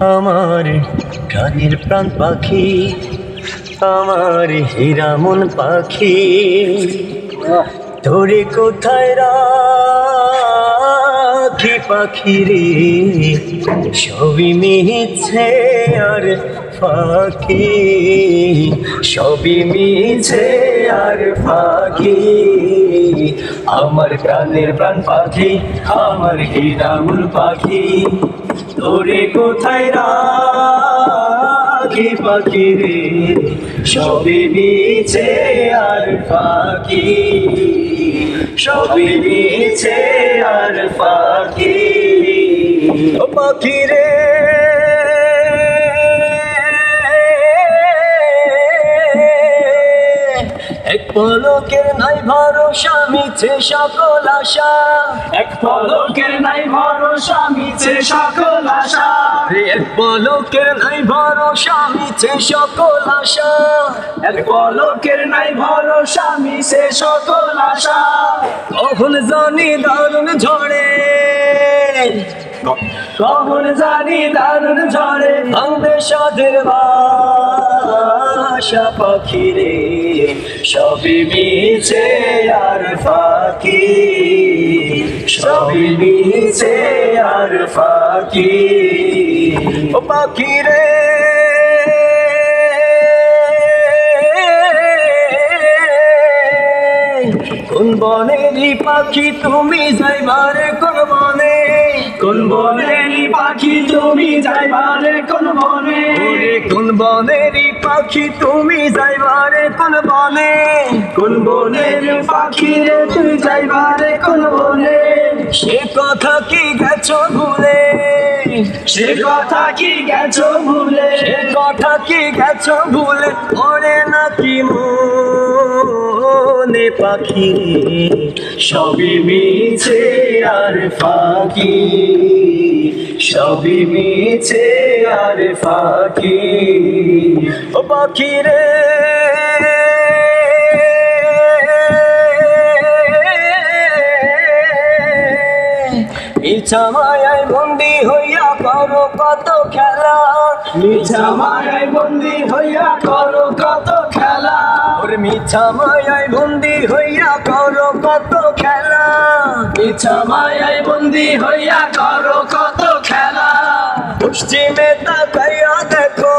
আমার প্রাণের প্রাণ পাখি, আমার হীরা মন পাখি, তোরে কোথায় রাখি পাখি রে, সবই মিছে আর ফাঁকি, সবই মিছে আর ফাঁকি। আমার প্রাণের প্রাণ পাখি, আমার হীরা মন পাখি, তোরে কোথায় রাখি পাখি রে, সবই মিছে আর ফাঁকি, সবই মিছে আর ফাঁকি। ও পাখি রে এক পলকের নাই ভরসা, মিছে সকল আশা, এক পলকের নাই ভরসা, মিছে সকল আশা, এক পলকের নাই ভরসা, মিছে সকল আশা, এক পলকের নাই ভরসা, মিছে সকল আশা। কখন জানি দারুণ ঝড়ে, কখন জানি দারুণ ঝড়ে ভাঙবে সাধের বাসা পাখি রে, সবই মিছে আর ফাঁকি, সবই মিছে আর ফাঁকি। ও পাখি রে কোন বনেরই পাখি তুমি যাইবারে কোন বনে, কোন বনেরই পাখি তুমি যাইবারে কোন বনে, কোন বনেরই পাখি তুমি যাইবারে কোন বনে, কোন বনের পাখি রে তুই যাইবারে কোন বনে। সে কথা কি গেছো ভুলে, সে কথা কি গেছো ভুলে, সে কথা কি গেছো ভুলে, ওরে নাকি মনে পাখি, সবই মিছে আর ফাঁকি, সবই মিছে আর ফাঁকি। ও পাখি রে মিছা মায়ায় বন্দি হইয়া করো কত খেলা, মিছা মায়ায় বন্দি হইয়া করো কত খেলা, ওরে মিছা মায়ায় বন্দি হইয়া করো কত খেলা, মিছা মায়ায় বন্দি হইয়া করো কত খেলা। পশ্চিমে তাকাইয়া দেখো,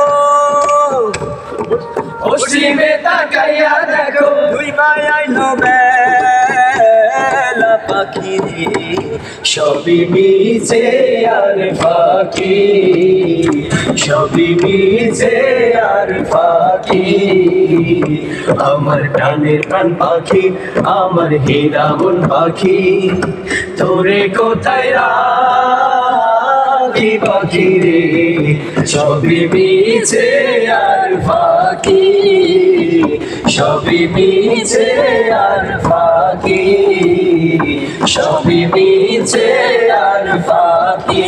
পশ্চিমে তাকাইয়া দেখো, দুই মায়ায় নবেলা পাখি রে, সবই মিছে আর ফাঁকি, সবই মিছে আর ফাঁকি। আমার প্রাণের প্রাণ পাখি, আমার হীরা মন পাখি, তোরে কোথায় রাখি পাখি রে, সবই মিছে আর ফাঁকি, সবই মিছে আর ফাঁকি, সবই মিছে আর ফাঁকি।